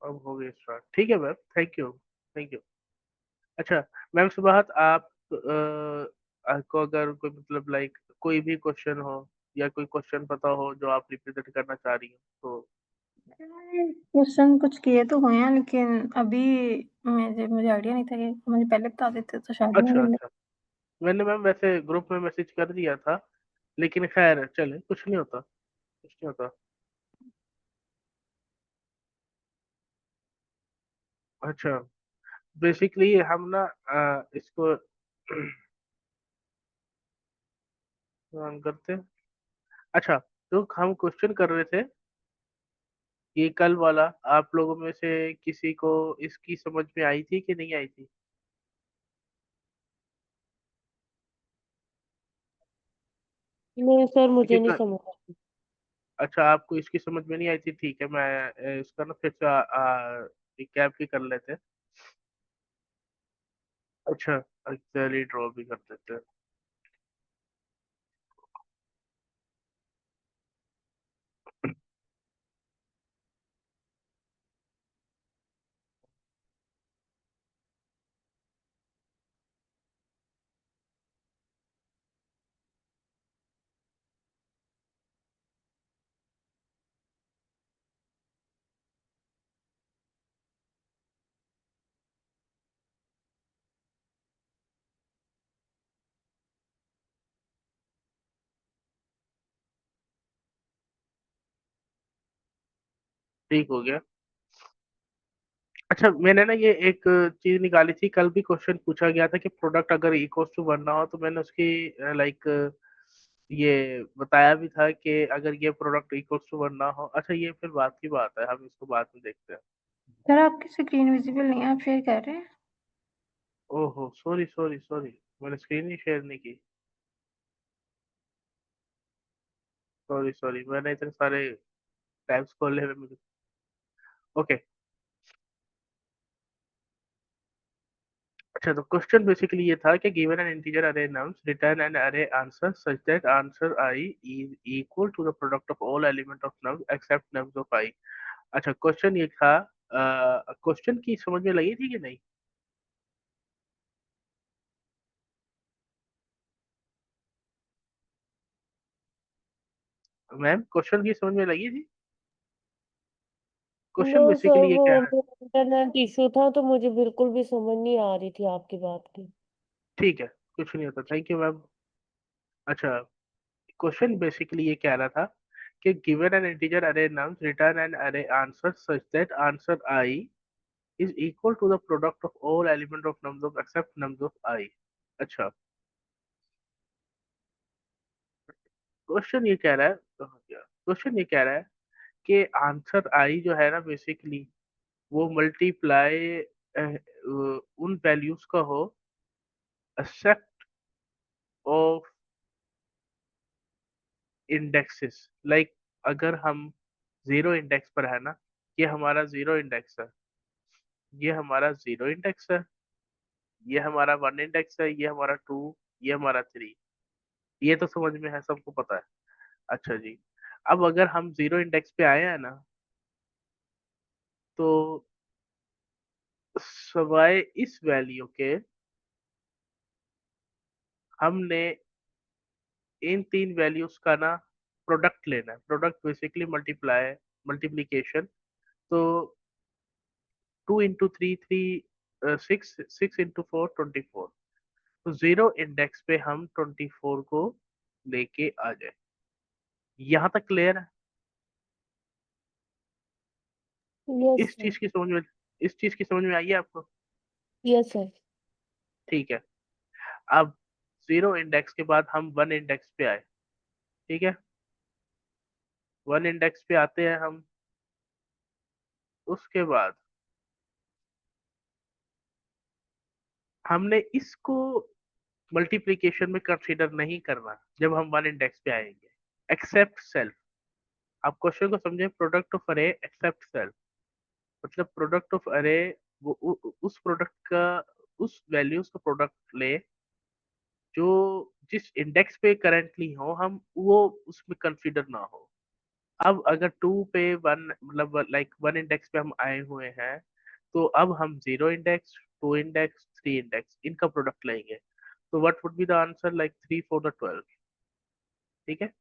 अब हो गई स्टार्ट। ठीक है ma'am, thank you. Thank you. अच्छा मैम सुबह आप आपको अगर कोई मतलब लाइक कोई भी क्वेश्चन हो या कोई क्वेश्चन पता हो जो आप रिप्रेजेंट करना चाह रही हो तो। क्वेश्चन कुछ किए तो हुए हैं, लेकिन अभी मुझे आइडिया नहीं था कि मुझे पहले बता देते तो शायद मैं अच्छा कर ले। अच्छा, मैंने मैम वैसे ग्रुप में मैसेज कर दिया था, लेकिन खैर चले, कुछ नहीं होता, कुछ नहीं होता। अच्छा बेसिकली हम ना इसको रन करते हैं। अच्छा, तो हम क्वेश्चन कर रहे थे कि कल वाला आप लोगों में से किसी को इसकी समझ में आई थी कि नहीं आई थी? नहीं सर, क्योंकि मुझे नहीं समझ आया। अच्छा आपको इसकी समझ में नहीं आई थी, ठीक है, मैं इसका ना फिर से रिकैप भी कर लेते हैं। अच्छा, चलिए ड्रॉ भी कर देते हैं। ठीक हो गया। अच्छा मैंने ना ये एक चीज निकाली थी, कल भी क्वेश्चन पूछा गया था कि प्रोडक्ट अगर इक्वल टू वन ना हो, तो मैंने उसकी लाइक ये बताया भी था कि अगर ये प्रोडक्ट इक्वल टू वन ना हो। अच्छा ये फिर बात की बात है, हम इसको बाद में देखते हैं। सर आपकी स्क्रीन विजिबल नहीं है, आप शेयर कर रहे हैं? ओहो सॉरी सॉरी सॉरी, मैंने स्क्रीन ही शेयर नहीं की। सॉरी सॉरी, मैंने इतने सारे टैब्स खोले हुए मुझे। ओके। अच्छा तो क्वेश्चन बेसिकली ये था कि given an integer array nums return an array answer such that answer i is equal to the product of all element of nums except nums of i. अच्छा question ये था, question की समझ में लगी थी कि नहीं? मैम क्वेश्चन की समझ में लगी थी? नो क्वेश्चन सर, बेसिकली ये वो क्या है? मेरा इंटरनेट इशू था तो मुझे बिल्कुल भी समझ नहीं आ रही थी आपकी बात की। ठीक है, कुछ नहीं होता, थैंक यू मैम। अच्छा क्वेश्चन बेसिकली ये कह रहा था कि given an integer array nums return an array answer such that answer I is equal to the product of all element of nums of except nums of I। अच्छा question ये कह रहा है, क्वेश्चन ये कह रहा है कि आंसर आई जो है ना बेसिकली वो मल्टीप्लाई उन वैल्यूज का हो एक्सेप्ट ऑफ इंडेक्सेस। लाइक अगर हम जीरो इंडेक्स पर है ना, ये हमारा जीरो इंडेक्स है, ये हमारा जीरो इंडेक्स है, ये हमारा वन इंडेक्स है, ये हमारा टू, ये हमारा थ्री। ये तो समझ में है, सबको पता है। अच्छा जी, अब अगर हम जीरो इंडेक्स पे आए हैं ना, तो सवाए इस वैल्यू के हमने इन तीन वैल्यूज का ना प्रोडक्ट लेना है। Product basically multiply, multiplication. तो two into three three, six, six into four 24। तो जीरो इंडेक्स पे हम 24 को लेके आ जाए। यहाँ तक क्लियर है? यस इस सर। चीज की समझ में, इस चीज की समझ में आई है आपको? Yes sir. ठीक है। अब जीरो इंडेक्स के बाद हम वन इंडेक्स पे आए। ठीक है, वन इंडेक्स पे आते हैं हम। उसके बाद हमने इसको मल्टीप्लिकेशन में कंसीडर नहीं करना जब हम वन इंडेक्स पे आएंगे, एक्सेप्ट सेल्फ। आप क्वेश्चन को समझे, प्रोडक्ट ऑफ अरे एक्सेप्ट सेल्फ, मतलब प्रोडक्ट ऑफ अरे वो उस प्रोडक्ट का, उस वैल्यूज का प्रोडक्ट ले जो जिस इंडेक्स पे करंटली हो, हम वो उसमें कंसीडर ना हो। अब अगर टू पे वन मतलब लाइक वन इंडेक्स पे हम आए हुए हैं, तो अब हम zero index, two index, three index इनका प्रोडक्ट लेंगे। तो what would be the answer, like 3 4 12। ठीक है,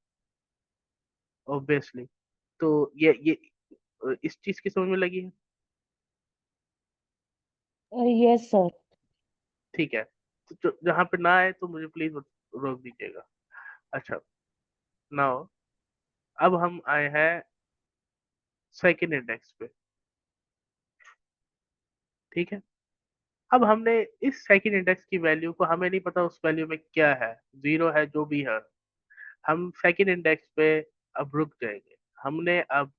ऑब्वियसली। तो ये इस चीज की समझ में लगी है? Yes sir. ठीक है, तो जहाँ पे ना आए तो मुझे प्लीज रोक दीजिएगा। अच्छा, नाउ अब हम आए हैं सेकंड इंडेक्स पे। ठीक है, अब हमने इस सेकंड इंडेक्स की वैल्यू को, हमें नहीं पता उस वैल्यू में क्या है, जीरो है जो भी है। हम सेकंड इंडेक्स पे अब रुक जाएंगे। हमने अब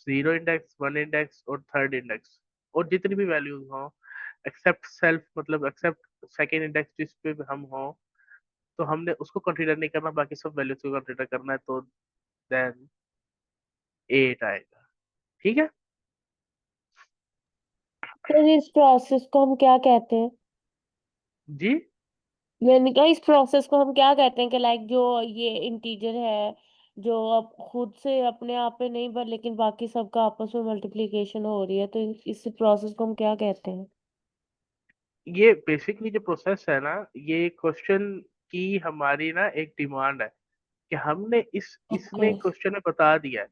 जीरो इंडेक्स, वन इंडेक्स और थर्ड इंडेक्स और जितनी भी वैल्यूज हो, एक्सेप्ट सेल्फ मतलब एक्सेप्ट सेकंड इंडेक्स जिस पे भी हम हो, तो हमने उसको कंसीडर नहीं करना, बाकी सब वैल्यूज को कंसीडर करना है। तो देन 8 आएगा। ठीक है। सर इस प्रोसेस को हम क्या कहते हैं? जी, मैंने कहा इस प्रोसेस को हम क्या कहते हैं कि लाइक जो ये इंटीजर है, जो अब खुद से अपने आप पे नहीं पर लेकिन बाकी सबका आपस में मल्टीप्लिकेशन हो रही है, तो इस प्रोसेस को हम क्या कहते हैं? ये बेसिकली जो प्रोसेस है ना, ये क्वेश्चन की हमारी ना एक डिमांड है कि हमने ओके। इसमें क्वेश्चन में बता दिया है।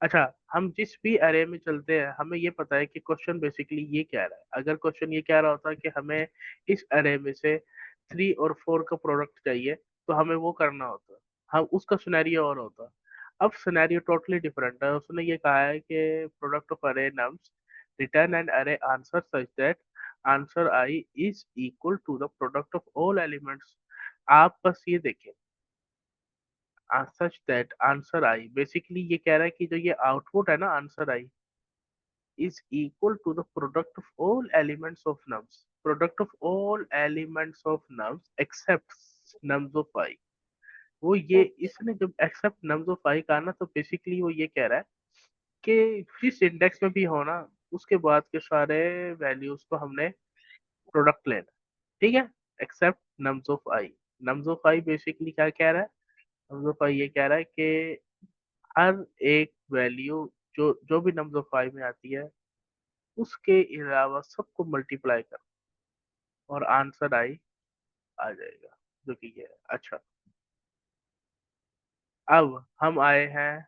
अच्छा, हम जिस भी अरे में चलते हैं, हमें ये पता है कि क्वेश्चन बेसिकली ये कह रहा है। अगर क्वेश्चन ये कह रहा होता कि हमें इस अरे में से 3 और 4 का प्रोडक्ट चाहिए, तो हमें वो करना होता, हम उसका सिनेरियो और होता। अब सिनेरियो टोटली डिफरेंट है। उसने ये कहा है कि product of array nums return and array answer such that answer i is equal to the product of all elements. आप बस ये देखें, such that answer i, basically ये कह रहा है कि जो ये आउटपुट है ना answer I is equal to the product of all elements of nums, product of all elements of nums except nums of I। वो ये इसने जब एक्सेप्ट नम्स ऑफ आई कहा ना, तो बेसिकली वो ये कह रहा है कि जिस इंडेक्स में भी हो ना, उसके बाद के सारे वैल्यूज को हमने प्रोडक्ट लेना। ठीक है, except nums of i. Nums of i basically क्या कह रहा है, नम्स ऑफ आई ये कह रहा है कि हर एक वैल्यू जो जो भी नम्स ऑफ आई में आती है, उसके अलावा सबको मल्टीप्लाई कर और आंसर आई आ जाएगा, जो कि ये है। अच्छा, अब हम आए हैं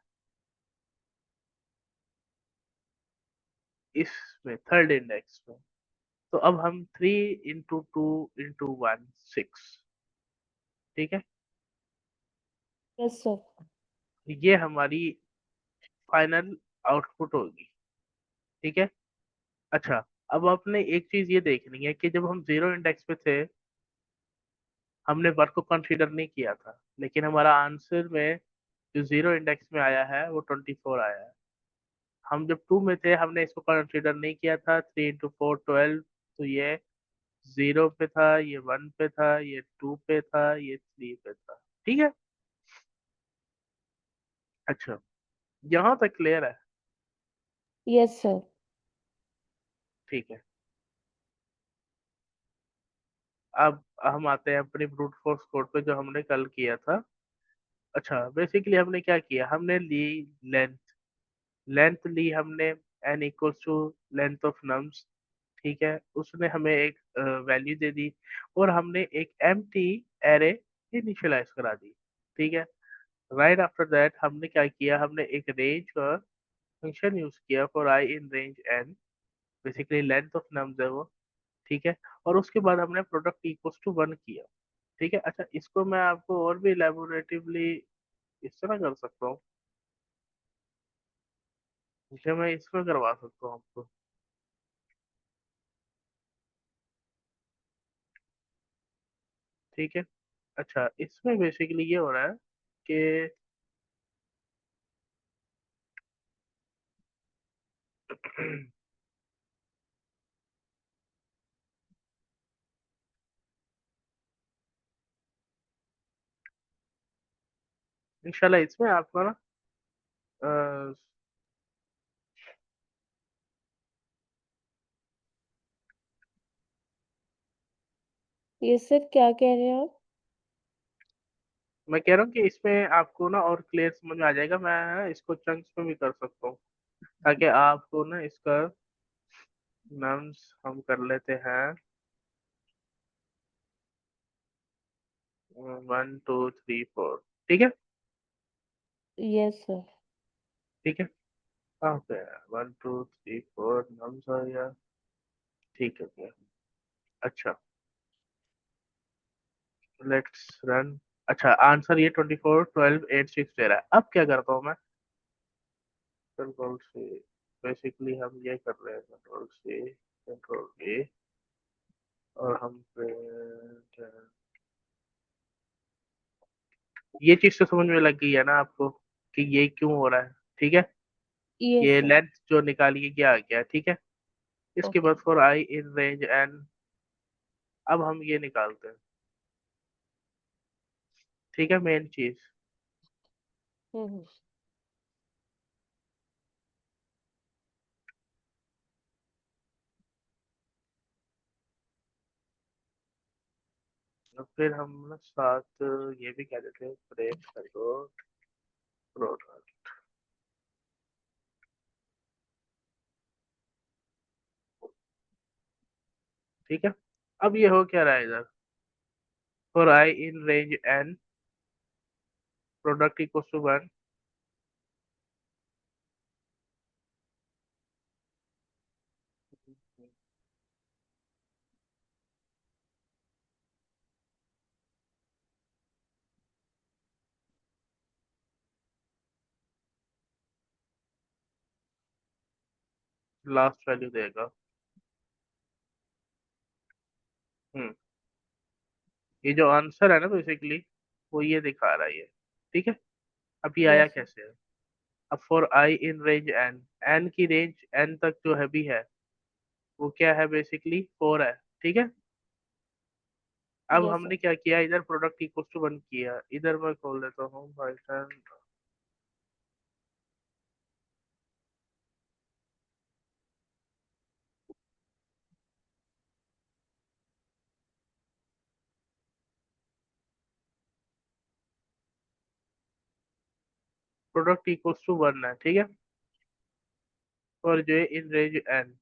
इसमें थर्ड इंडेक्स में। तो अब हम 3 into 2 into 1 6। ठीक है, यस सर। ये हमारी फाइनल आउटपुट होगी। ठीक है। अच्छा, अब आपने एक चीज ये देखनी है कि जब हम जीरो इंडेक्स पे थे, हमने वर्क को कंसीडर नहीं किया था, लेकिन हमारा आंसर में जो जीरो इंडेक्स में आया है वो 24 आया है। हम जब टू में थे, हमने इसको कंसीडर नहीं किया था, 3 into 4 12। तो ये जीरो पे था, ये वन पे था, ये टू पे था, ये थ्री पे था। ठीक है। अच्छा, यहाँ तक क्लियर है? Yes sir. ठीक है। अब हम आते हैं अपनी ब्रूट फोर्स कोड पे, जो हमने कल किया था। अच्छा, बेसिकली हमने क्या किया, हमने ली लेंथ। लेंथ ली हमने n equals to length of nums. ठीक है, उसने हमें एक वैल्यू दे दी और हमने एक एम्प्टी एरे इनिशियलाइज करा दी। ठीक है, राइट आफ्टर दैट हमने क्या किया, हमने एक रेंज का फंक्शन यूज किया for i in range n, basically length of nums है वो। ठीक है, और उसके बाद हमने प्रोडक्ट इक्वल्स टू 1 किया। ठीक है। अच्छा, इसको मैं आपको और भी इलेबोरेटिवली इस तरह कर सकता हूँ, इसे मैं इसमें करवा सकता हूँ आपको। ठीक है। अच्छा, इसमें बेसिकली ये हो रहा है कि इंशाल्लाह इसमें आपको ना अ, ये सर क्या कह रहे हैं आप? मैं कह रहा हूँ कि इसमें आपको ना और क्लियर समझ में आ जाएगा। मैं इसको चंक्स में भी कर सकता हूँ ताकि आपको ना इसका नम्स हम कर लेते हैं 1 2 3 4। ठीक है। Yes sir. ठीक है। कहाँ पे है? 1 2 3 4 नम्स आ गया। ठीक है भैया। अच्छा, लेट्स रन। अच्छा, आंसर ये 24 12 8 6 दे रहा है। अब क्या करता हूँ मैं? कंट्रोल से बेसिकली हम ये कर रहे हैं, कंट्रोल से कंट्रोल ए, और हम ये चीज तो समझ में लग गई है ना आपको कि ये क्यों हो रहा है? ठीक है। यस ये सर। लेंथ जो निकाली है क्या आ गया? ठीक है। इसके ओके। बाद for i in range n, अब हम ये निकालते हैं। ठीक है, मेन चीज। हम्म। और फिर हम ना साथ ये भी कह देते हैं, ब्रेक करो प्रोडक्ट। ठीक है। अब ये हो क्या रहा है इधर? For i in range n, product equal to 1। Last value देगा। हम्म। ये जो आंसर है ना बेसिकली, वो ये दिखा रहा है ये। ठीक है। अब ये आया यस सर। कैसे है? अब for i in range n, n की रेंज एन तक जो है भी है, वो क्या है? बेसिकली 4 है। ठीक है। अब यस सर। हमने क्या किया, इधर प्रोडक्ट इक्वल टू 1 किया। इधर मैं खोल देता हूँ पाइथन। प्रोडक्ट इक्वल टू 1 है। ठीक है। और जो इन रेंज एन,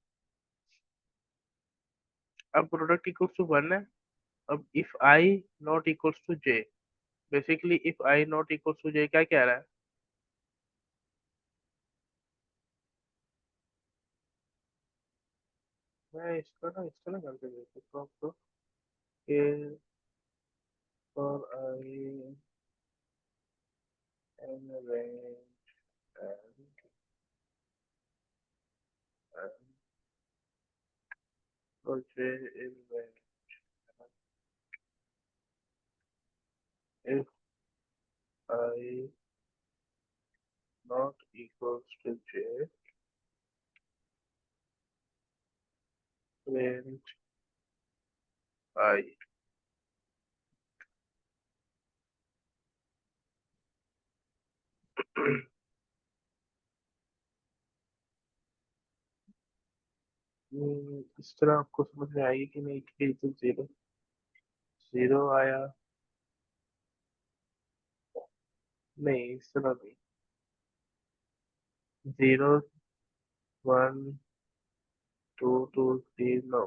अब प्रोडक्ट इक्वल टू 1 है। अब if i not equal to j, basically if i not equal to j क्या कह रहा है? मैं इसका ना करके देख सकता हूँ आपको कि for i in range n और j in range, if i not equal to j range i. इस तरह आपको समझ में आएगी कि नहीं कि तो जीरो जीरो आया? नहीं, इस तरह नहीं। 0 1 2 2 3 नो।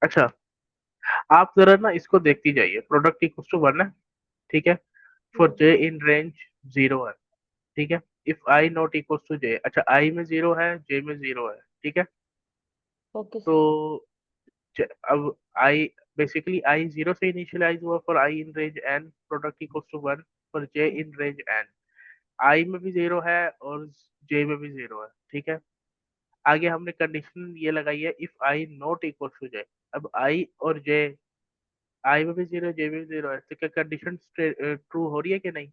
अच्छा, आप जरा ना इसको देखती जाइए। प्रोडक्ट इक्वल टू 1 है। ठीक है। फॉर जे इन रेंज 0 है। ठीक है। If i not equal to j, अच्छा आई में 0 है, जे में 0 है। ठीक है। Okay sir. तो अब आई, बेसिकली आई 0 से इनिशियलाइज हुआ for i in range n, product equal to 1। For j in range n, i में भी 0 है और जे में भी 0 है। ठीक है। आगे हमने कंडीशन ये लगाई है, if i not equal to j. अब आई और जे, आई में भी 0, जे में भी 0 है, तो क्या कंडीशन ट्रू हो रही है कि नहीं?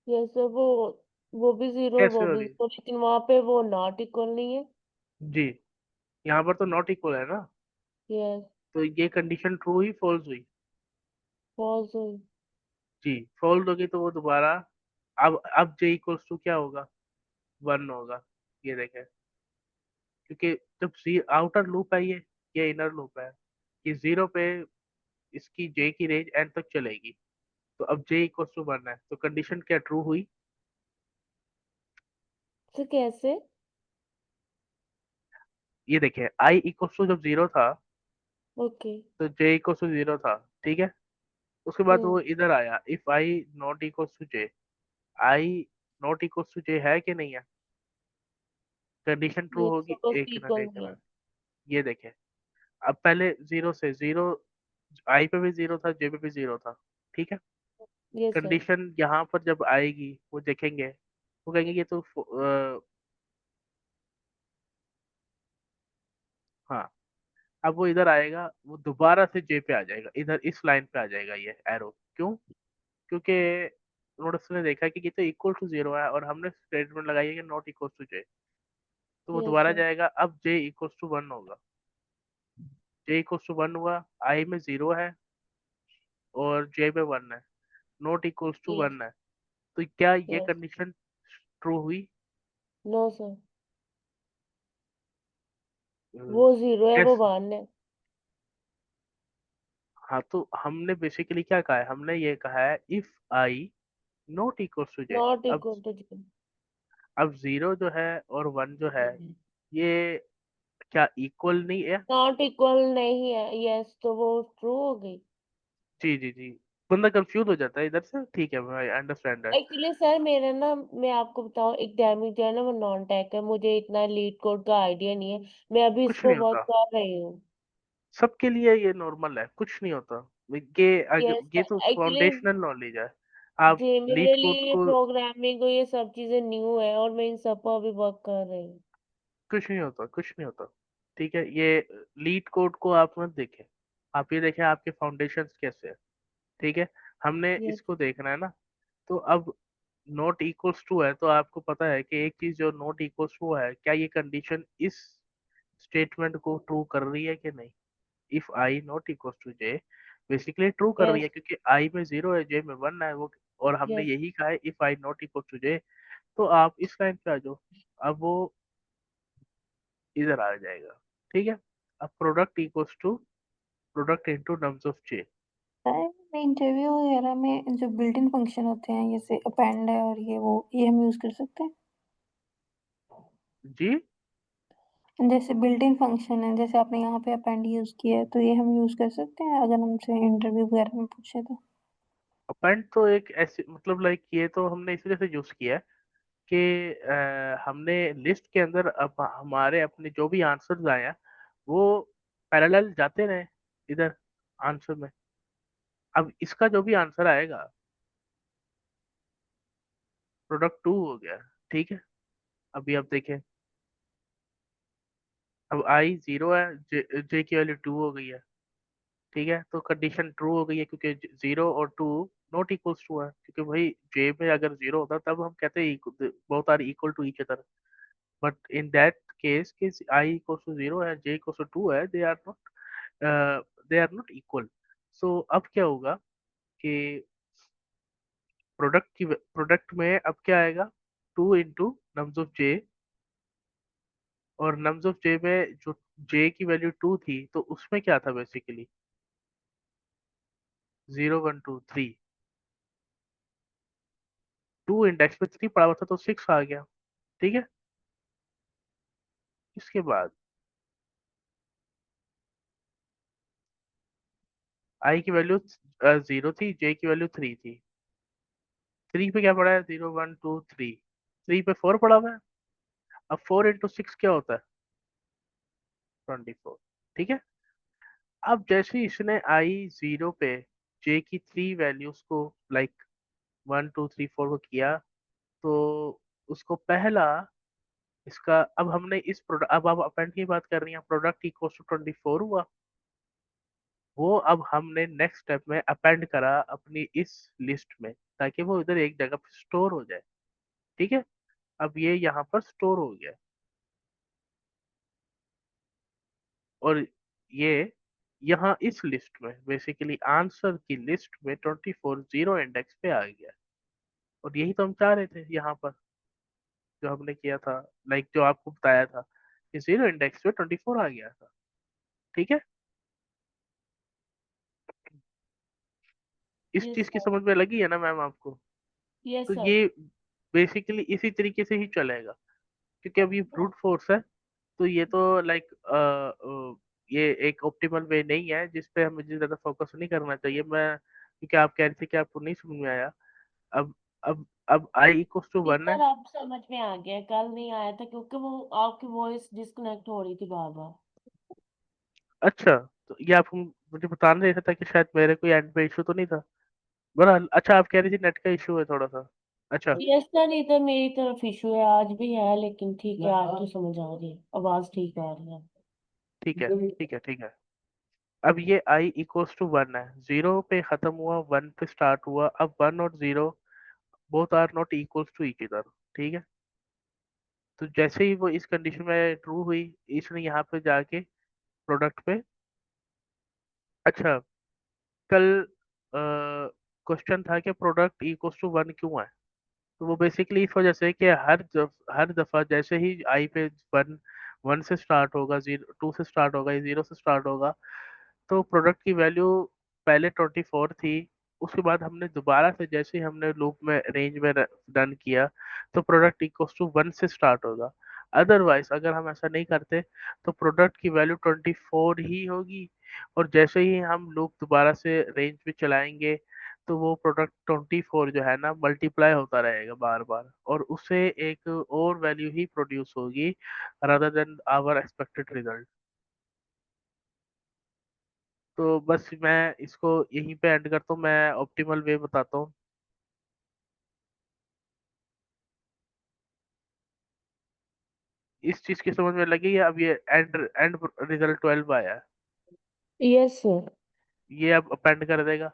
Yes sir. वो भी जीरो, कैसे वो हो भी रही है? जीरो, लेकिन वहां पे वो नॉट इक्वल नहीं है। जी, यहाँ पर तो नॉट इक्वल है ना। यस। तो ये कंडीशन ट्रू हुई फॉल्स हुई? फॉल्स। जी, फॉल्स होगी तो वो दोबारा, अब जे इक्वल्स टू क्या होगा? 1 होगा। ये देखें, क्योंकि जब सी आउटर लूप है ये इनर लूप है। कि 0 पे इसकी जे की रेंज एन तक चलेगी। तो अब जे इक्वल टू 1 है, तो कंडीशन क्या ट्रू हुई? तो कैसे? ये देखें, आई इक्वल टू जब 0 था ओके। तो जे इक्वल टू 0 था, ठीक है। उसके बाद वो हम्म। इधर आया, if i not equal to j, i not equal to j है कि नहीं है? कंडीशन ट्रू ये होगी सपोज एक ना इक्वल एक नहीं ना। है। ये देखें, अब पहले 0 से 0, आई पे भी 0 था, जे पे भी 0 था, ठीक है। Yes sir. कंडीशन यहाँ पर जब आएगी वो देखेंगे, वो कहेंगे ये तो हाँ। अब वो इधर आएगा, वो दोबारा से जे पे आ जाएगा, इधर इस लाइन पे आ जाएगा ये एरो। क्यों? क्योंकि नोटिस ने देखा कि ये तो इक्वल टू 0 है और हमने स्टेटमेंट लगाई है कि नॉट इक्वल टू जे। तो वो यस दोबारा सर। जाएगा, अब जे इक्वल टू 1 होगा। जे इक्वल टू 1 हुआ, आई में 0 है और जे में 1 है, नॉट इक्वल टू यस। 1 है। तो क्या ये यस। कंडीशन ट्रू हुई? No sir. हम्म, वो जीरो है, वो yes। वन है। हाँ, तो हमने बेसिकली क्या कहा है, हमने ये कहा है if i not equal to j. Not अब इक्वल टू जीरो। 0 जो है और 1 जो है, ये क्या इक्वल नहीं है? नॉट इक्वल नहीं है, यस, तो वो ट्रू हो गई। जी जी जी। बंदा कंफ्यूज हो जाता है इधर से, ठीक है, मैं अंडरस्टैंड दैट। एक्चुअली सर मेरा ना, मैं आपको बताऊं, एकेडमिक जो है ना वो नॉन टेक है, मुझे इतना लीड कोड का आइडिया नहीं है। मैं अभी इस कुछ पे नहीं वर्क होता, कर रही हूँ। सबके लिए ये नॉर्मल है, कुछ नहीं होता। यस ये सर, तो एक्चुअली फाउंडेशनल नॉलेज है। आप जी मेरे लीड लिए कोड ये को, प्रोग्रामिंग और ये सब चीजें न्यू है और मैं इन सब पर अभी वर्क कर रही हूँ। कुछ नहीं होता, कुछ नहीं होता, ठीक है। ये लीड कोड को आप मत देखें, आप ये देखें आपके फाउंडेशंस कैसे है, ठीक है। हमने यस। इसको देखना है ना। तो अब नॉट इक्वल्स टू है, तो आपको पता है कि एक चीज जो नॉट इक्वल्स टू है, क्या ये कंडीशन इस स्टेटमेंट को ट्रू कर रही है कि नहीं? If i not equals to j, basically true कर रही यस। है, क्योंकि आई में 0 है, जे में 1 है वो। और हमने यस। यही कहा है if i not equal to j. तो आप इस लाइन पे आ जाओ, अब वो इधर आ जाएगा, ठीक है। अब product equals to product into nums of j. में इंटरव्यू वगैरह में जो बिल्ट इन फंक्शन होते हैं जैसे अपेंड है और ये हम यूज कर सकते जी, हैं। जैसे बिल्ट इन फंक्शन है, जैसे आपने यहाँ पे अपेंड यूज किया है, तो ये हम यूज कर सकते हैं अगर हमसे इंटरव्यू वगैरह में पूछे तो। अपेंड तो एक ऐसे मतलब लाइक, ये तो हमने इस वजह से यूज किया है कि हमने लिस्ट के अंदर अब हमारे अपने जो भी आंसर्स आए हैं वो पैरेलल जाते रहे इधर आंसर में। अब इसका जो भी आंसर आएगा, प्रोडक्ट 2 हो गया, ठीक है। अभी आप देखें, अब आई 0 है, जे की वैल्यू 2 हो गई है, ठीक है। तो कंडीशन ट्रू हो गई है, क्योंकि 0 और 2 नॉट इक्वल्स टू है, क्योंकि भाई जे में अगर 0 होता तब हम कहते हैं both are equal to each other. But in that case कि आई इक्वल्स टू 0 है, जे इक्वल्स टू 2 है, दे आर नॉट इक्वल। सो अब क्या होगा कि प्रोडक्ट में अब क्या आएगा, 2 इंटू नम्स ऑफ जे। और नम्स ऑफ जे में जो जे की वैल्यू 2 थी, तो उसमें क्या था बेसिकली, 0 1 2 3। 2 इंडेक्स में 3 पड़ा हुआ था तो 6 आ गया, ठीक है। इसके बाद आई की वैल्यू 0 थी, जे की वैल्यू 3 थी। 3 पे क्या पड़ा है, 0 1 2 3। 3 पे 4 पड़ा हुआ है। अब 4 इंटू 6 क्या होता है, 24, ठीक है। अब जैसे ही इसने आई 0 पे जे की 3 वैल्यूज को लाइक 1 2 3 4 को किया, तो उसको पहला इसका, अब हमने इस प्रोडक्ट, अब आप अपेंड की बात कर रही हैं, प्रोडक्ट इक्वल टू 24 हुआ। वो अब हमने नेक्स्ट स्टेप में अपेंड करा अपनी इस लिस्ट में, ताकि वो इधर एक जगह पे स्टोर हो जाए, ठीक है। अब ये यहाँ पर स्टोर हो गया, और ये यहाँ इस लिस्ट में बेसिकली आंसर की लिस्ट में 24 0 इंडेक्स पे आ गया। और यही तो हम चाह रहे थे यहाँ पर, जो हमने किया था, लाइक जो आपको बताया था कि 0 इंडेक्स पे 24 आ गया था, ठीक है। इस यस चीज की सर। समझ में लगी है ना मैम आपको? यस तो सर। ये बेसिकली इसी तरीके से ही चलेगा, क्योंकि अब ये ब्रूट फोर्स है। तो ये तो लाइक ये एक ऑप्टिमल वे नहीं है जिस पे मुझे ज्यादा फोकस नहीं करना चाहिए मैं, क्योंकि आप कह रहे थे कि आपको नहीं समझ में आया। अब अब आई इक्वल्स टू इस 1 है। सर अब समझ में आ गया, कल नहीं आया था क्योंकि वो आपकी वॉइस डिस्कनेक्ट हो रही थी बार बार। अच्छा, तो ये आप मुझे बता नहीं रहे थे ताकि शायद मेरे कोई एंड पे इशू तो नहीं था। बहरहाल अच्छा, आप कह रही थी नेट का इशू है थोड़ा सा। अच्छा, यस सर, इधर मेरी तरफ इशू है, आज भी है, लेकिन ठीक है, आज तो समझ आ रही है, आवाज ठीक आ रही ठीक है है। ठीक है ठीक है। अब ये आई इक्वल्स टू 1 है, जीरो पे खत्म हुआ, 1 पे स्टार्ट हुआ। अब 1 और 0 both are not equals to each other, ठीक है। तो जैसे ही वो इस कंडीशन में ट्रू हुई, इसने यहाँ पे जाके प्रोडक्ट पे, अच्छा, कल क्वेश्चन था कि प्रोडक्ट इक्वल्स टू 1 क्यों है। तो वो बेसिकली इस वजह से कि हर दफा जैसे ही आई पे 1 1 से स्टार्ट होगा, 0 2 से स्टार्ट होगा या 0 से स्टार्ट होगा, तो प्रोडक्ट की वैल्यू पहले 24 थी। उसके बाद हमने दोबारा से जैसे ही हमने लूप में रेंज में रन किया, तो प्रोडक्ट इक्वल्स टू 1 से स्टार्ट होगा। अदरवाइज अगर हम ऐसा नहीं करते तो प्रोडक्ट की वैल्यू 24 ही होगी, और जैसे ही हम लूप दोबारा से रेंज में चलाएंगे, तो वो प्रोडक्ट 24 जो है ना मल्टीप्लाई होता रहेगा बार बार, और उससे एक और वैल्यू ही प्रोड्यूस होगी rather than our expected result. तो बस मैं इसको यहीं पे एंड करता हूँ, मैं ऑप्टिमल वे बताता हूँ। इस चीज की समझ में लगी है? अब ये एंड एंड रिजल्ट 12 आया है। Yes sir. ये अब अपेंड कर देगा।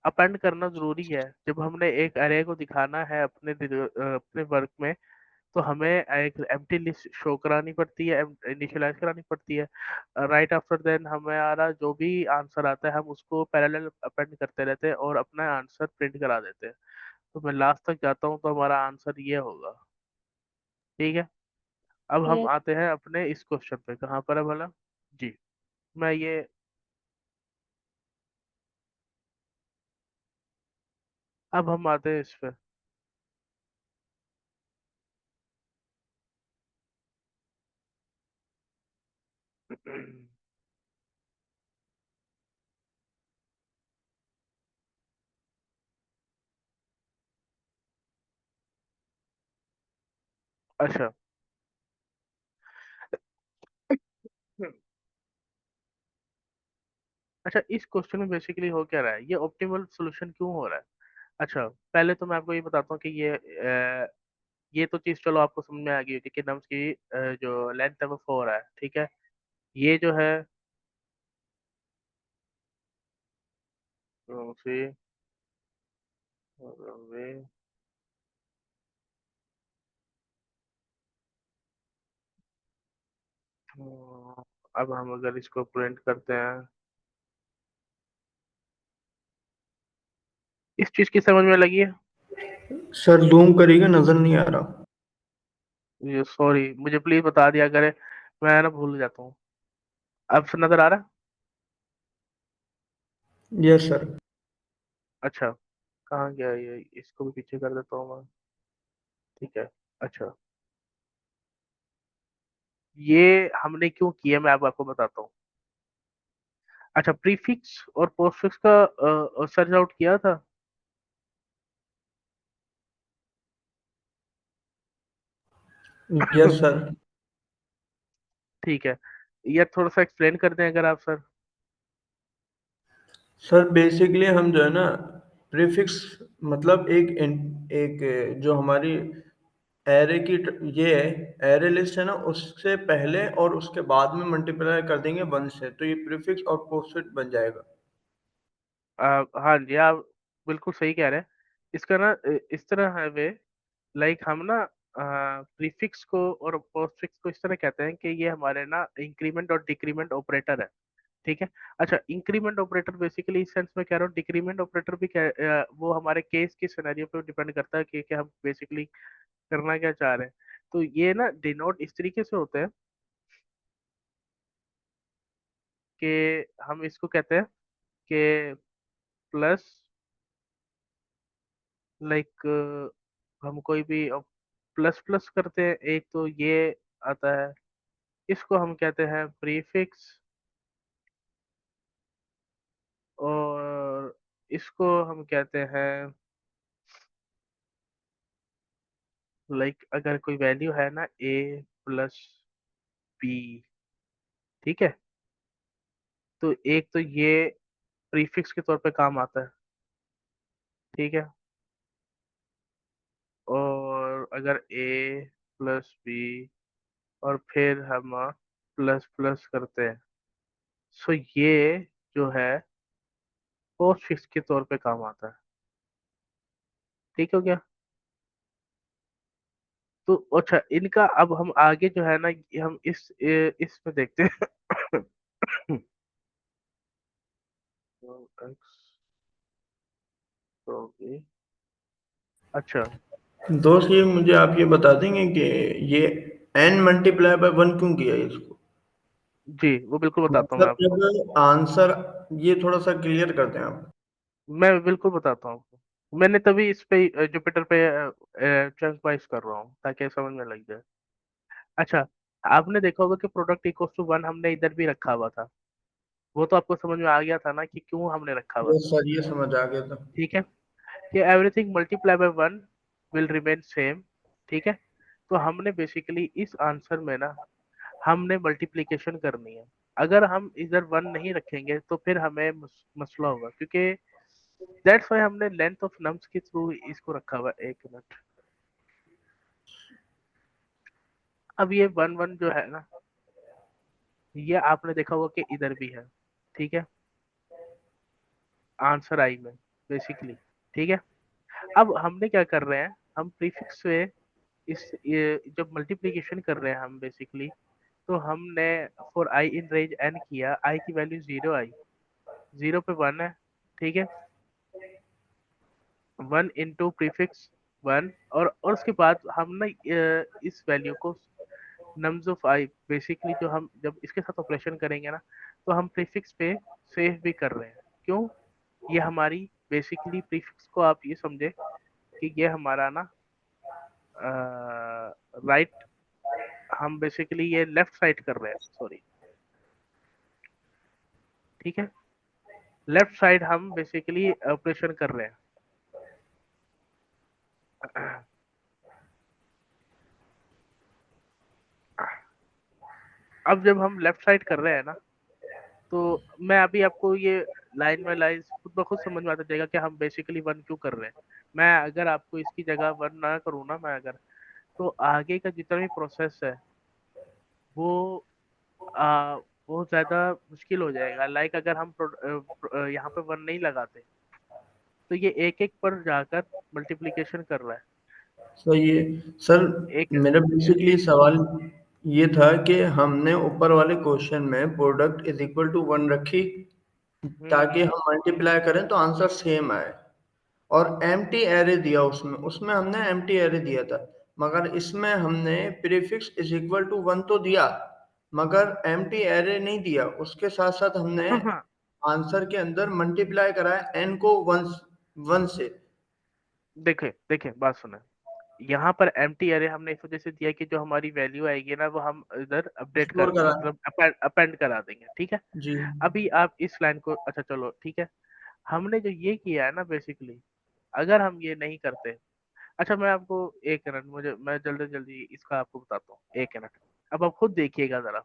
अपेंड करना जरूरी है जब हमने एक अरे को दिखाना है अपने वर्क में। तो हमें एक एम्प्टी लिस्ट शो करानी पड़ती है, इनिशियलाइज करानी पड़ती है। राइट आफ्टर देन हमारा जो भी आंसर आता है हम उसको पैरेलल अपेंड करते रहते हैं और अपना आंसर प्रिंट करा देते हैं। तो मैं लास्ट तक जाता हूँ तो हमारा आंसर ये होगा, ठीक है। अब हम यस। आते हैं अपने इस क्वेश्चन पे, कहाँ पर है भला? जी, मैं ये अब हम आते हैं इस पे। अच्छा, अच्छा, इस क्वेश्चन में बेसिकली हो क्या रहा है, ये ऑप्टिमल सॉल्यूशन क्यों हो रहा है? अच्छा, पहले तो मैं आपको ये बताता हूँ कि ये तो चीज चलो आपको समझ में आ गई होगी कि नम्स की जो लेंथ है वो 4 है, ठीक है। ये जो है सी वे, अब हम अगर इसको प्रिंट करते हैं, इस चीज की समझ में लगी है? सर जूम करिएगा, नजर नहीं आ रहा। ये सॉरी, मुझे प्लीज बता दिया करें, मैं ना भूल जाता हूँ। अब से नजर आ रहा है? Yes sir. अच्छा, कहाँ गया ये, इसको भी पीछे कर देता हूँ मैं, ठीक है। अच्छा, ये हमने क्यों किया मैं अब आपको बताता हूँ। अच्छा, प्रीफिक्स और पोस्टफिक्स का सर्च आउट किया था। Yes sir. ठीक है, ये थोड़ा सा एक्सप्लेन कर दें अगर आप सर। सर बेसिकली हम जो है ना, प्रीफिक्स मतलब एक जो हमारी एरे की ये है, एरे लिस्ट है ना, उससे पहले और उसके बाद में मल्टीप्लाई कर देंगे वन से, तो ये प्रीफिक्स और पोस्टफिक्स बन जाएगा। हाँ जी, आप बिल्कुल सही कह रहे हैं। इसका ना इस तरह है वे, लाइक हम ना प्रीफिक्स को और पोस्टफिक्स को इस तरह कहते हैं कि ये हमारे ना इंक्रीमेंट और डिक्रीमेंट ऑपरेटर है, ठीक है। अच्छा, इंक्रीमेंट ऑपरेटर बेसिकली इस सेंस में कह रहा हूँ, डिक्रीमेंट ऑपरेटर भी वो हमारे केस की सिनेरियो पे डिपेंड करता है कि हम बेसिकली करना क्या चाह रहे हैं। तो ये ना डिनोट इस तरीके से होते हैं कि हम इसको कहते हैं कि प्लस लाइक हम कोई भी प्लस प्लस करते हैं, एक तो ये आता है, इसको हम कहते हैं प्रीफिक्स, और इसको हम कहते हैं लाइक अगर कोई वैल्यू है ना ए प्लस बी, ठीक है, तो एक तो ये प्रीफिक्स के तौर पे काम आता है, ठीक है, और अगर ए प्लस बी और फिर हम प्लस प्लस करते हैं, सो ये जो है पोस्टफिक्स के तौर पे काम आता है। ठीक हो गया? तो अच्छा, इनका अब हम आगे जो है ना, ये हम इसमें देखते हैं। तो x तो ये अच्छा, दोस्त ये मुझे आप ये बता देंगे कि ये n मल्टीप्लाई बाय 1 क्यों किया है इसको? जी वो बिल्कुल बताता हूँ मैं मतलब आपको। जब आंसर, ये थोड़ा सा क्लियर करते हैं आप। मैं बिल्कुल बताता हूँ आपको, मैंने तभी इस पे जुपिटर पे चंक वाइज कर रहा हूँ ताकि समझ में लग जाए। अच्छा, आपने देखा होगा कि प्रोडक्ट इक्वल्स टू वन हमने इधर भी रखा हुआ था, वो तो आपको समझ में आ गया था ना कि क्यों हमने रखा हुआ ये था। सर, ये समझ आ गया था। ठीक है, कि everything multiply by one will remain same. ठीक है, तो हमने बेसिकली इस आंसर में ना हमने मल्टीप्लिकेशन करनी है। अगर हम इधर वन नहीं रखेंगे तो फिर हमें मसला होगा, क्योंकि दैट्स वाई हमने लेंथ ऑफ नम्स के थ्रू इसको रखा हुआ है। एक मिनट, अब ये वन वन जो है ना, ये आपने देखा होगा कि इधर भी है। ठीक है, आंसर आई में बेसिकली। ठीक है, अब हमने क्या कर रहे हैं, हम प्रीफिक्स से ये जब मल्टीप्लिकेशन कर रहे हैं हम बेसिकली, तो हमने for i in range n किया, आई की वैल्यू जीरो आई, जीरो पे वन है। ठीक है, वन इंटू प्रीफिक्स वन, और उसके बाद हम ना इस वैल्यू को नम्स ऑफ आई बेसिकली, जो हम जब इसके साथ ऑपरेशन करेंगे ना, तो हम प्रीफिक्स पे सेव भी कर रहे हैं। क्यों? ये हमारी बेसिकली प्रीफिक्स को आप ये समझे कि ये हमारा ना राइट, हम बेसिकली ये लेफ्ट साइड कर रहे हैं, सॉरी। ठीक है, लेफ्ट साइड हम बेसिकली ऑपरेशन कर रहे हैं। अब जब हम लेफ्ट साइड कर रहे हैं ना, तो मैं अभी आपको ये लाइन बाय लाइन खुद ब खुद समझ में आता जाएगा कि हम बेसिकली वन क्यों कर रहे हैं। मैं अगर आपको इसकी जगह वन ना करूँ ना, मैं अगर, तो आगे का जितना भी प्रोसेस है वो बहुत ज्यादा मुश्किल हो जाएगा। लाइक अगर हम यहाँ पे वन नहीं लगाते, तो ये एक एक पर जाकर मल्टीप्लिकेशन कर रहा है। सही है सर। एक मेरा बेसिकली सवाल ये था कि हमने ऊपर वाले क्वेश्चन में प्रोडक्ट इज इक्वल टू 1 रखी ताकि हम्म। हम मल्टीप्लाई करें तो आंसर सेम आए, और एम्प्टी एरे दिया उसमें उसमें हमने एम्प्टी एरे दिया था। मगर इसमें हमने प्रीफिक्स इज इक्वल टू 1 तो दिया, मगर एम्प्टी एरे नहीं दिया। उसके साथ साथ हमने हाँ हाँ, आंसर के अंदर मल्टीप्लाई कराया एन को 1 1 से। देखे देखे बात सुने, यहाँ पर एम्प्टी अरे हमने इस वजह से दिया कि जो हमारी वैल्यू आएगी ना, वो हम इधर अपडेट स्टोर कर, कराया। मतलब अपेंड करा देंगे। ठीक है, जी। अभी आप इस लाइन को, अच्छा चलो ठीक है, हमने जो ये किया है ना बेसिकली, अगर हम ये नहीं करते, अच्छा मैं आपको एक मिनट, मुझे मैं जल्दी जल्दी इसका आपको बताता हूँ, एक मिनट। अब आप खुद देखिएगा जरा,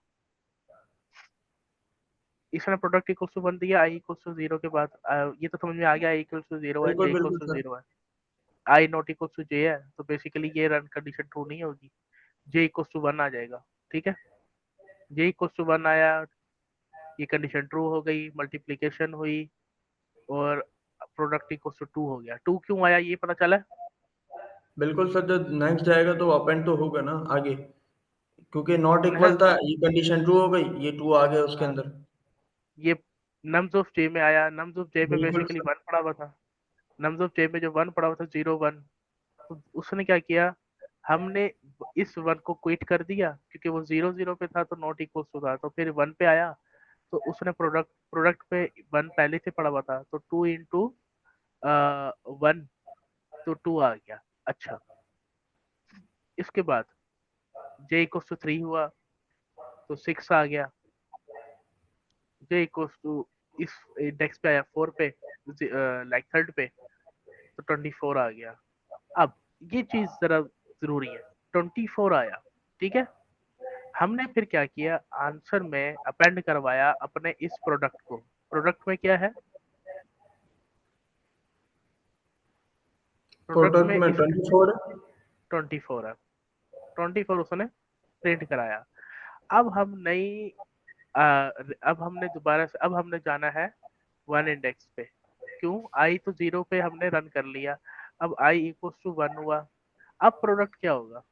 इसने प्रोडक्ट इक्वल्स टू वन दिया, आई इक्वल्स टू जीरो के बाद ये तो समझ में आ गया, आई इक्वल्स टू जीरो है, जे बिल्कुल इक्वल्स बिल्कुल टू सर। जीरो है, i not equals to j है, तो बेसिकली ये रन कंडीशन ट्रू नहीं होगी, जे इक्वल्स टू वन आ जाएगा। ठीक है, जे इक्वल्स टू वन आया, ये कंडीशन ट्रू हो गई, मल्टीप्लीकेशन हुई, और प्रोडक्ट इक्वल्स टू टू हो गया। टू क्यों आया ये पता चला? बिल्कुल सर, जब नेक्स्ट जाएगा तो अपेंड तो होगा ना आगे, क्योंकि नॉट हाँ इक्वल था, ये कंडीशन ट्रू हो गई, ये ट्रू आ गया उसके हाँ, अंदर। ये नम्स ऑफ जे में आया, नम्स ऑफ जे में बिल्कुल बेसिकली सर। वन पड़ा हुआ था, नम्स ऑफ जे में जो वन पड़ा हुआ था, जीरो वन, तो उसने क्या किया, हमने इस वन को क्विट कर दिया, क्योंकि वो जीरो जीरो पे था तो नॉट इक्वल टू था, तो फिर वन पे आया, तो उसने प्रोडक्ट प्रोडक्ट पे वन पहले से पड़ा हुआ था, तो टू इंटू वन, तो 2 आ गया। अच्छा, इसके बाद j इक्वल्स टू 3 हुआ तो 6 आ गया। j इक्वल्स टू इस इंडेक्स पे आया 4 पे, लाइक थर्ड पे, तो 24 आ गया। अब ये चीज जरा जरूरी है, 24 आया, ठीक है। हमने फिर क्या किया, आंसर में अपेंड करवाया अपने इस प्रोडक्ट को। प्रोडक्ट में क्या है, प्रोडक्ट प्रोडक्ट में में इस 24 है। 24 है, 24 उसने प्रिंट कराया। अब हम नई अब हमने दोबारा से, अब हमने जाना है 1 इंडेक्स पे। क्यों, आई तो 0 पे हमने रन कर लिया, अब आई इक्वल्स टू 1 हुआ। अब प्रोडक्ट क्या होगा,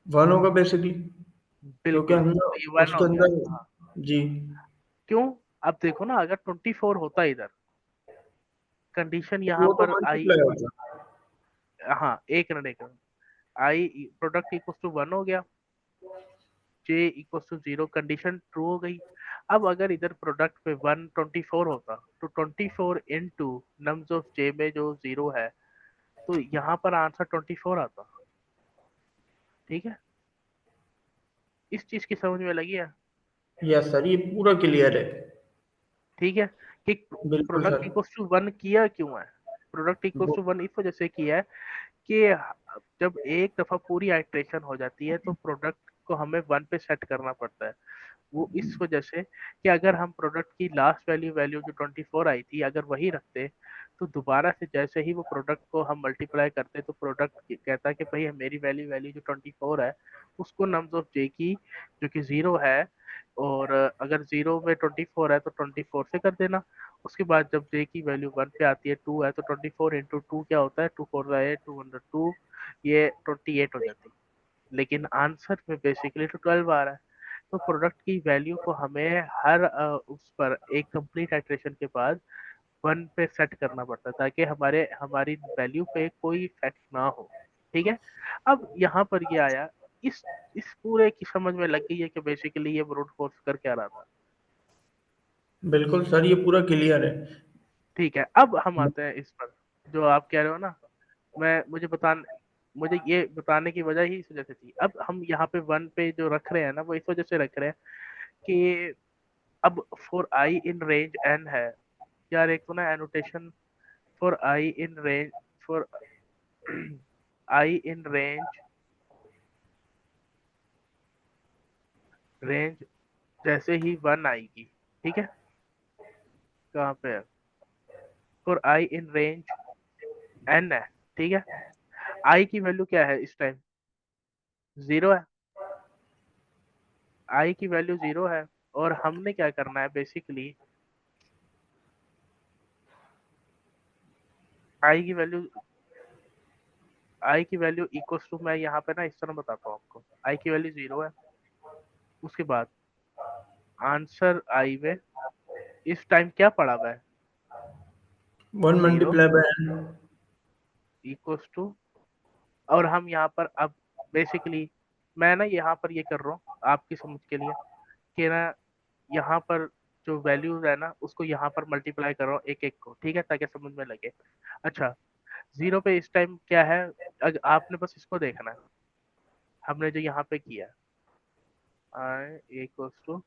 1 होगा बेसिकली, क्योंकि बिल्कुल, हमने तो ये 1 उसके हो गया। अंदर। हाँ, जी। क्यों, अब देखो ना, अगर 24 होता इधर, कंडीशन यहाँ वो तो पर आई, मल्टीप्लाई होगा। हाँ एक run, i product equals to 1 हो गया, j equals to 0, condition true हो गई। अब अगर इधर प्रोडक्ट पे 124 होता, तो 24 इंटू नम्स ऑफ j में जो 0 है, तो यहाँ पर आंसर 24 आता। ठीक है, इस चीज की समझ में लगी है। यस सर, ये पूरा क्लियर है। ठीक है, कि बिल्कुल प्रोडक्ट सर। इक्वल्स टू 1 किया क्यों है, प्रोडक्ट इक्वल्स वो टू 1 इस वजह से किया है कि जब एक दफा पूरी आइट्रेशन हो जाती है तो प्रोडक्ट को हमें 1 पे सेट करना पड़ता है। वो इस वजह से कि अगर हम प्रोडक्ट की लास्ट वैल्यू वैल्यू जो 24 आई थी अगर वही रखते, तो दोबारा से जैसे ही वो प्रोडक्ट को हम मल्टीप्लाई करते तो प्रोडक्ट कहता कि भाई मेरी वैल्यू वैल्यू जो 24 है उसको नम्स ऑफ जे की जो कि 0 है, और अगर 0 में 24 है तो 24 से कर देना। उसके बाद जब जे की वैल्यू 1 पे आती है, 2 है, तो 24 इंटू 2 क्या होता है, 2 4 8, 202, ये 28 हो जाती है। लेकिन आंसर में बेसिकली तो 12 आ रहा है। तो प्रोडक्ट की वैल्यू को हमें हर उस पर एक कंप्लीट आइट्रेशन के बाद 1 पे सेट करना पड़ता है ताकि हमारे हमारी वैल्यू पे कोई इफेक्ट ना हो। ठीक है, अब यहाँ पर ये आया, इस पूरे की समझ में लग गई है कि बेसिकली ये ब्रूट फोर्स कर क्या रहा था। बिल्कुल सर, ये पूरा क्लियर है। ठीक है, अब हम आते हैं इस पर जो आप कह रहे हो ना, मैं मुझे ये बताने की वजह ही इस वजह से थी। अब हम यहाँ पे 1 पे जो रख रहे हैं ना, वो इस वजह से रख रहे हैं कि अब for i in range n है यार, एक तो ना annotation for i in range, for i in range जैसे ही 1 आएगी, ठीक है, कहाँ पे है, for i in range n है, ठीक है। आई की वैल्यू क्या है इस टाइम, 0 है, आई की वैल्यू 0 है, और हमने क्या करना है बेसिकली, आई की वैल्यू आई की वैल्यू इक्वल्स टू, मैं यहाँ पे ना इस तरह बताता हूँ आपको, आई की वैल्यू 0 है, उसके बाद आंसर आई में इस टाइम क्या पड़ा हुआ है, 1 0 multiply by n। Equals to, और हम यहाँ पर अब बेसिकली, मैं ना यहाँ पर ये कर रहा हूँ आपकी समझ के लिए कि ना, यहाँ पर जो वैल्यूज है ना उसको यहाँ पर मल्टीप्लाई कर रहा हूँ एक एक को, ठीक है, ताकि समझ में लगे। अच्छा, 0 पे इस टाइम क्या है, आपने बस इसको देखना है, हमने जो यहाँ पे किया, आई इक्वल्स टू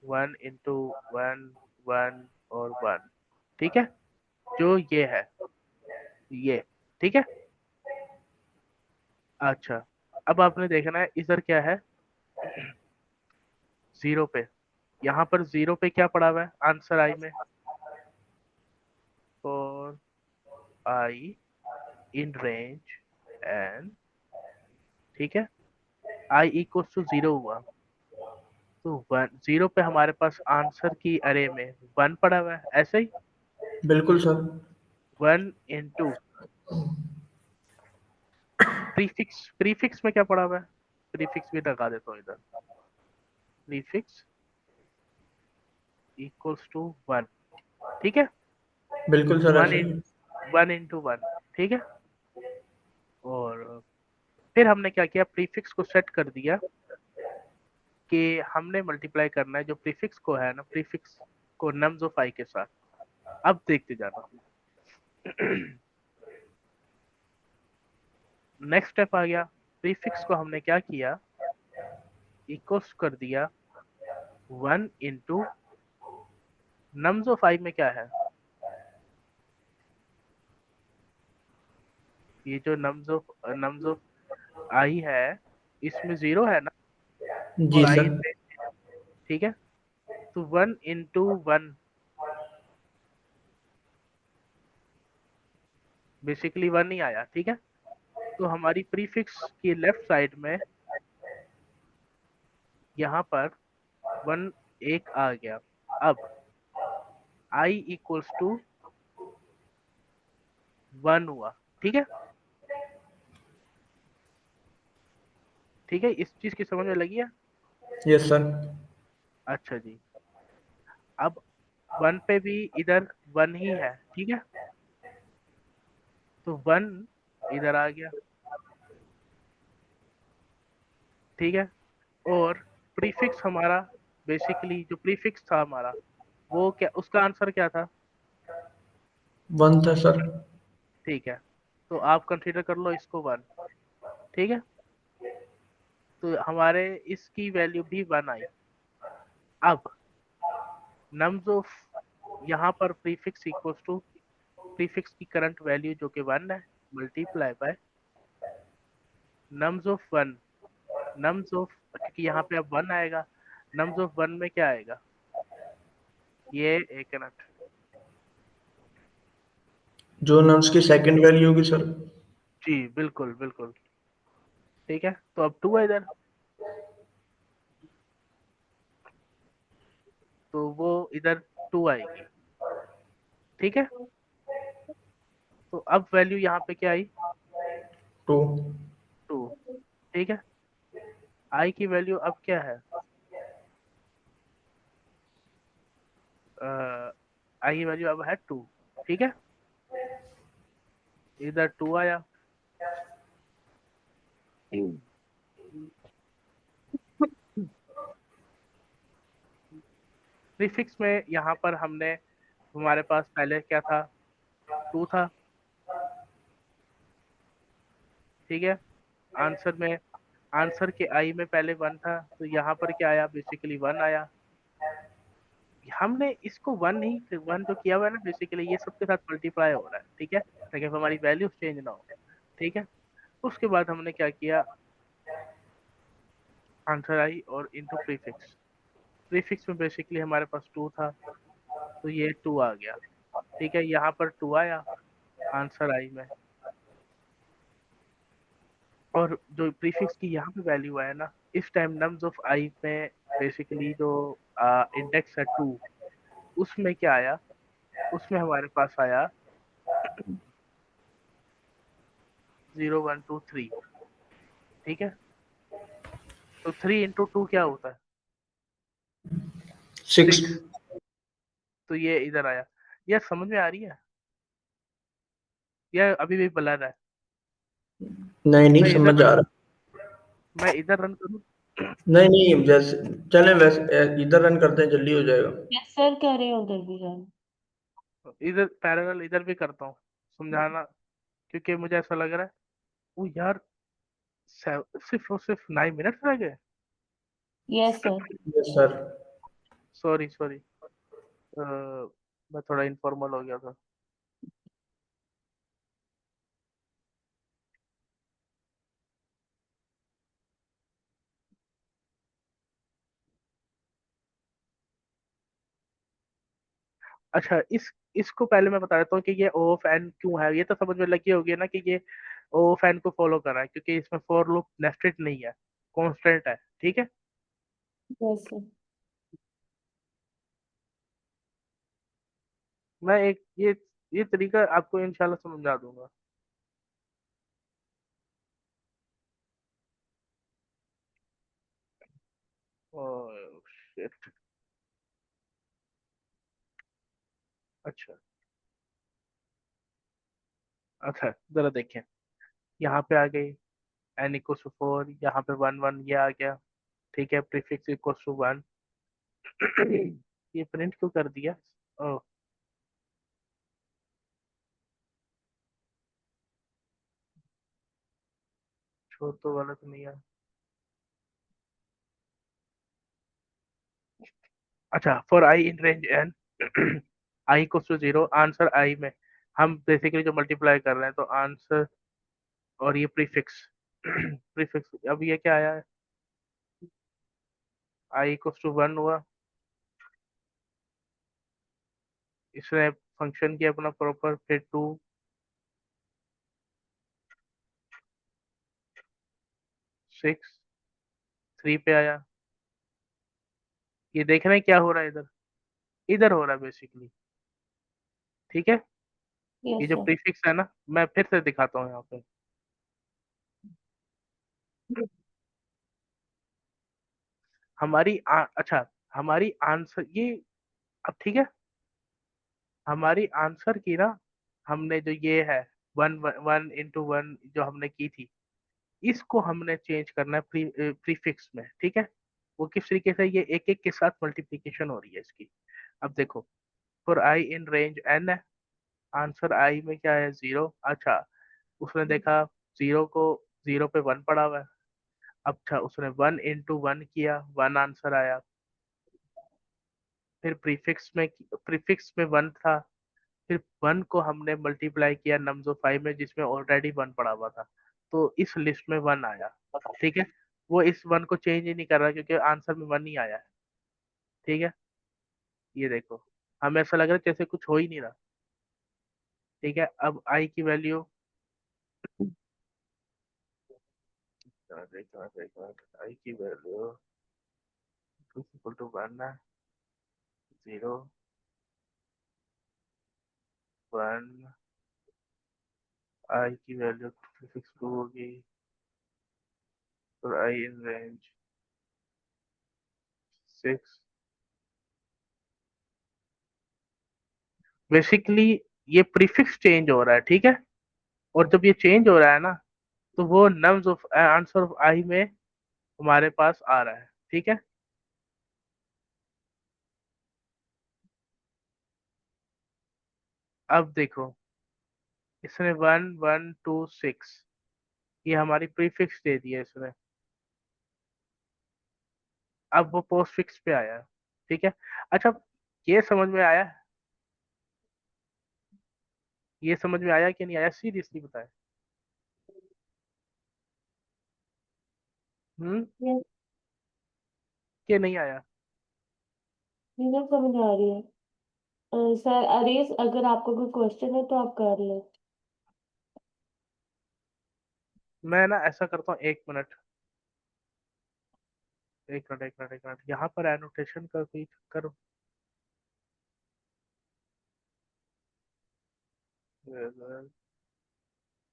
1 इंटू 1 1 और 1, ठीक है, जो ये है ये, ठीक है। अच्छा, अब आपने देखना है इधर क्या है, 0 पे, यहाँ पर 0 पे क्या पड़ा हुआ है आंसर आई में, for i in range n, ठीक है, आई इक्वल्स टू 0 हुआ, तो 0 पे हमारे पास आंसर की अरे में 1 पड़ा हुआ है, ऐसे ही बिल्कुल सर। 1 इंटू प्रीफिक्स में क्या पड़ा हुआ है, प्रीफिक्स भी लगा देता हूँ इधर, प्रीफिक्स इक्वल्स टू 1, ठीक है, बिल्कुल सर, 1 ऐसे इन ही। 1 इंटू 1, ठीक है। और फिर हमने क्या किया, प्रीफिक्स को सेट कर दिया कि हमने मल्टीप्लाई करना है जो प्रीफिक्स को है ना, प्रीफिक्स को नम्स ऑफ आई के साथ। अब देखते जाना, नेक्स्ट स्टेप आ गया, प्रीफिक्स को हमने क्या किया, इक्वल्स कर दिया 1 इंटू नम्स ऑफ आई में क्या है, ये जो नम्स ऑफ आई है इसमें 0 है ना, जी और आई सर। में, ठीक है, तो 1 इंटू 1 बेसिकली 1 ही आया, ठीक है। तो हमारी प्रीफिक्स की लेफ्ट साइड में यहाँ पर 1 एक आ गया। अब i इक्वल्स टू 1 हुआ, ठीक है। ठीक है, इस चीज की समझ में लगी है। Yes sir. अच्छा जी, अब 1 पे भी इधर 1 ही है, ठीक है, तो 1 इधर आ गया, ठीक है। और प्रीफिक्स हमारा, बेसिकली जो प्रीफिक्स था हमारा, वो क्या, उसका आंसर क्या था, 1 था सर। ठीक है। तो आप कंसीडर कर लो इसको 1, ठीक है। तो हमारे इसकी वैल्यू भी 1 आई। अब नम्स ऑफ, यहाँ पर प्रीफिक्स इक्वल्स टू प्रीफिक्स की करंट वैल्यू जो कि 1 है, multiply by nums of 1, nums of, क्योंकि यहाँ पे अब 1 आएगा, नम्स ऑफ 1 में क्या आएगा, ये एक मिनट, जो नम्स की सेकंड वैल्यू होगी सर। जी बिल्कुल बिल्कुल, ठीक है। तो अब 2 है इधर, तो वो इधर 2 आएगी, ठीक है। तो अब वैल्यू यहाँ पे क्या आई, 2। 2, ठीक है। आई की वैल्यू अब क्या है, आई की वैल्यू अब है 2, ठीक है। इधर 2 आया। प्रीफिक्स में यहाँ पर हमने, हमारे पास पहले क्या था, 2 था, ठीक है। आंसर में, आंसर के आई में पहले 1 था, तो यहाँ पर क्या आया, बेसिकली 1 आया। हमने इसको 1 ही 1 जो किया हुआ है ना, बेसिकली ये सबके साथ मल्टीप्लाई हो रहा है, ठीक है, ताकि हमारी वैल्यू चेंज ना हो, ठीक है। उसके बाद हमने क्या किया, आंसर आई और इनटू प्रीफिक्स, प्रीफिक्स में बेसिकली हमारे पास 2 था, तो ये 2 आ गया, ठीक है। यहाँ पर 2 आया आंसर आई में, और जो प्रीफिक्स की यहाँ पे वैल्यू है ना, इस टाइम नम्स ऑफ आई में बेसिकली जो इंडेक्स है 2, उसमें क्या आया, उसमें हमारे पास आया 0 1 2 3, ठीक है। तो 3 इंटू 2 क्या होता है, 6। 6, तो ये इधर आया। यह समझ में आ रही है, यह अभी भी ब्लर है। नहीं नहीं मैं इधर समझ आ रहा। मैं इधर रन करूँ, नहीं नहीं, जैसे चलें वैसे इधर रन करते हैं, जल्दी हो जाएगा। यस सर, कर रहे हो उधर भी रन। इधर पैरेलल इधर भी करता हूँ समझाना, क्योंकि मुझे ऐसा लग रहा है, वो यार सिर्फ और सिर्फ 9 मिनट रह गए। Yes sir. Yes sir. Sorry sorry, मैं थोड़ा इनफॉर्मल हो गया था। अच्छा, इसको पहले मैं बता देता हूँ कि ये ओ ऑफ एन क्यों है। ये तो समझ में लगी होगी ना कि ये ओ ऑफ एन को फॉलो कर रहा है, क्योंकि इसमें फॉर लूप नेस्टेड नहीं है, कांस्टेंट है, ठीक है। Yes sir. मैं एक ये तरीका आपको इंशाल्लाह समझा दूंगा। ओह शिट, अच्छा अच्छा, जरा देखें, यहाँ पे आ गई एन इक्वल्स टू 4, यहाँ पे 1 1 ये आ गया, ठीक है। प्रीफिक्स इक्वल्स टू 1, ये प्रिंट क्यों कर दिया, ओह, हो तो गलत नहीं है। अच्छा, for i in range n i equals to 0, answer i में हम बेसिकली जो मल्टीप्लाई कर रहे हैं तो आंसर, और ये प्रीफिक्स प्रीफिक्स अब ये क्या आया है, आई इक्वल्स टू 1 हुआ, इसने फंक्शन किया अपना प्रॉपर, फिर 2 6 3 पे आया। ये देख रहे हैं क्या हो रहा है इधर, इधर हो रहा है बेसिकली। ठीक है, ये यस जो सर। प्रीफिक्स है ना, मैं फिर से दिखाता हूँ यहाँ पे। अच्छा, हमारी आंसर ये, अब ठीक है, हमारी आंसर की ना, हमने जो ये है 1 1 into 1 जो हमने की थी, इसको हमने चेंज करना है प्रीफिक्स में। ठीक है, वो किस तरीके से, ये एक एक के साथ मल्टीप्लीकेशन हो रही है इसकी। अब देखो, for i in range n है, आंसर आई में क्या है, 0। अच्छा, उसने देखा 0 को, 0 पे 1 पड़ा हुआ है। अच्छा, उसने 1 into 1 किया, 1 आंसर आया। फिर प्रीफिक्स में 1 था, फिर 1 को हमने मल्टीप्लाई किया नम्स ऑफ 5 में जिसमें ऑलरेडी 1 पड़ा हुआ था, तो इस लिस्ट में 1 आया। ठीक है, वो इस 1 को चेंज ही नहीं कर रहा क्योंकि आंसर में 1 ही आया है। ठीक है, ये देखो, हमें ऐसा लग रहा है जैसे कुछ हो ही नहीं रहा। ठीक है, अब आई की वैल्यू, आई की वैल्यू इक्वल टू 1 है, 0 1, आई की वैल्यू 2 होगी, और आई इन रेंज 6। बेसिकली ये प्रीफिक्स चेंज हो रहा है। ठीक है, और जब ये चेंज हो रहा है ना, तो वो नम्स ऑफ आंसर ऑफ आई में हमारे पास आ रहा है। ठीक है, अब देखो, इसने 1 1 2 6, ये हमारी प्रीफिक्स दे दी है इसने। अब वो पोस्ट फिक्स पे आया है। ठीक है, अच्छा, ये समझ में आया, ये समझ में आया कि नहीं आया, सीरियसली बताए। हम्म, यस, कि नहीं आया। मुझे समझ आ रही है। सर अरेस, अगर आपको कोई क्वेश्चन है तो आप कर ले। मैं ना ऐसा करता हूँ, 1 मिनट, 1 मिनट, 1 मिनट, 1 मिनट, यहाँ पर एनोटेशन का कोई करो।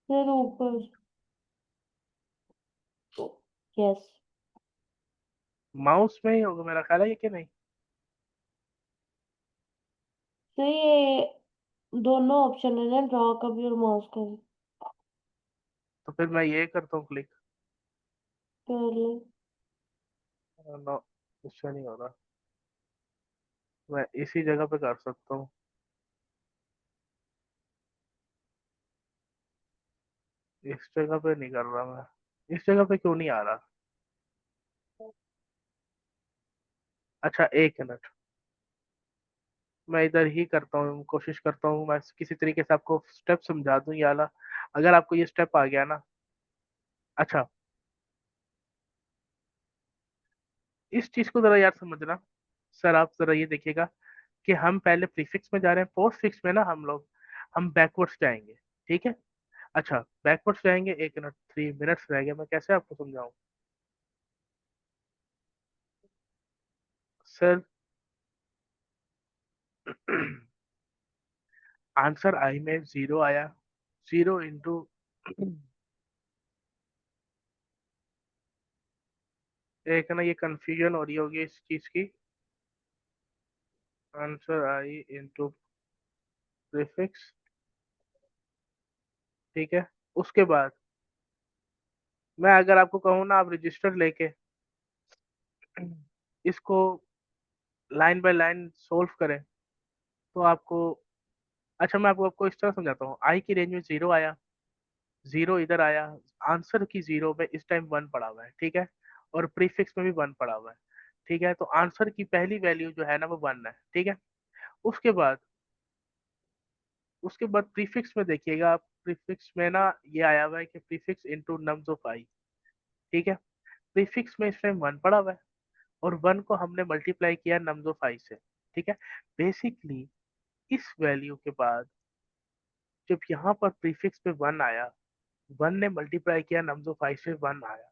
सर ऊपर। यस। माउस में ही होगा मेरा ख्याल है, ये कि नहीं। सर ये दोनों ऑप्शन है ना, ड्रॉ का भी और माउस का भी। तो फिर मैं ये करता हूँ क्लिक। कर ले। नो, इससे नहीं हो रहा, मैं इसी जगह पे कर सकता हूँ। इस जगह पे नहीं कर रहा मैं, इस जगह पे क्यों नहीं आ रहा। अच्छा, 1 मिनट, मैं इधर ही करता हूँ, कोशिश करता हूँ मैं किसी तरीके से आपको स्टेप समझा दूं, ये वाला। अगर आपको ये स्टेप आ गया ना, अच्छा, इस चीज को जरा यार समझना। सर आप जरा ये देखिएगा कि हम पहले प्रीफिक्स में जा रहे हैं, पोस्ट फिक्स में ना हम बैकवर्ड्स जाएंगे। ठीक है, अच्छा, बैकवर्ड्स जाएंगे, 1 मिनट, 3 मिनट्स रह गए, मैं कैसे आपको समझाऊं। सर आंसर आई में 0 आया, 0 into एक ना, ये कंफ्यूजन हो रही होगी इस चीज की, आंसर आई इंटू प्रीफिक्स। ठीक है, उसके बाद मैं अगर आपको कहूँ ना, आप रजिस्टर लेके इसको लाइन बाय लाइन सोल्व करें तो आपको, अच्छा, मैं आपको आपको इस तरह समझाता हूँ, आई की रेंज में 0 आया, जीरो इधर आया, आंसर की जीरो में इस टाइम वन पड़ा हुआ है, ठीक है, और प्रीफिक्स में भी वन पड़ा हुआ है, ठीक है, तो आंसर की पहली वैल्यू जो है ना वो वन है, ठीक है। उसके बाद प्रीफिक्स में देखिएगा आप, प्रीफिक्स में ना ये आया हुआ है कि प्रीफिक्स इनटू नम्स ऑफ आई, ठीक है। प्रीफिक्स में इस टाइम वन पड़ा हुआ है और वन को हमने मल्टीप्लाई किया नम्स ऑफ आई से, ठीक है। बेसिकली इस वैल्यू के बाद जब यहाँ पर प्रीफिक्स पे वन आया, वन ने मल्टीप्लाई किया नम्स ऑफ आई से, वन आया,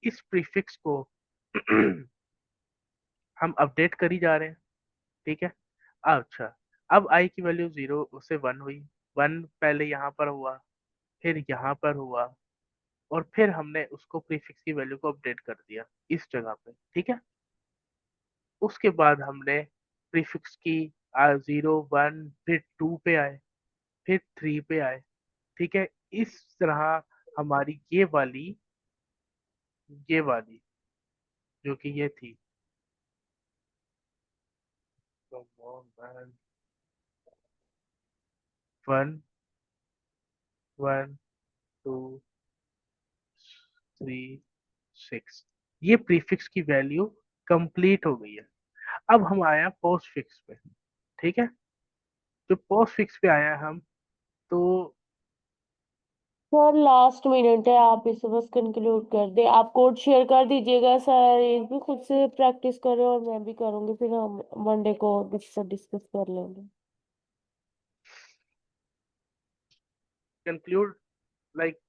इस प्रीफिक्स को हम अपडेट करी जा रहे हैं, ठीक है। अच्छा, अब आई की वैल्यू जीरो से वन हुई, वन पहले यहाँ पर हुआ, फिर यहाँ पर हुआ, और फिर हमने उसको प्रीफिक्स की वैल्यू को अपडेट कर दिया इस जगह पे, ठीक है। उसके बाद हमने प्रीफिक्स की जीरो वन, फिर टू पे आए, फिर थ्री पे आए, ठीक है। इस तरह हमारी ये वाली जो कि ये थी, one one two three six, ये प्रीफिक्स की वैल्यू कंप्लीट हो गई है। अब हम आया पोस्ट फिक्स पे, ठीक है। जो पोस्ट फिक्स पे आया हम, तो सर लास्ट मिनट है, आप इसे बस कंक्लूड कर दे, आप कोड शेयर कर दीजिएगा सर, ये भी खुद से प्रैक्टिस करें और मैं भी करूंगी, फिर हम मंडे को डिस्कस कर लेंगे। कंक्लूड, लाइक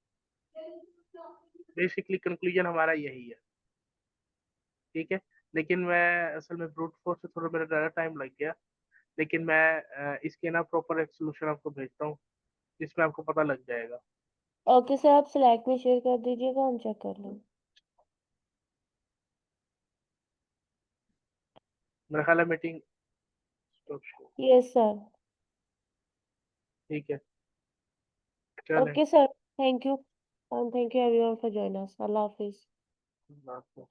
बेसिकली कंक्लूजन हमारा यही है, ठीक है। लेकिन मैं असल में ब्रूट फोर्स से थोड़ा मेरा ज़्यादा टाइम लग गया, लेकिन मैं इसके ना प्रॉपर एक सोल्यूशन आपको भेजता हूँ जिसमें आपको पता लग जाएगा। ओके सर, आप स्लैक में शेयर कर दीजिएगा, हम चेक कर लेंगे। मेरा ख्याल है मीटिंग, यस सर। ठीक है, चलें। Okay sir, thank you, and thank you everyone for joining us. अल्लाह हाफिज। बात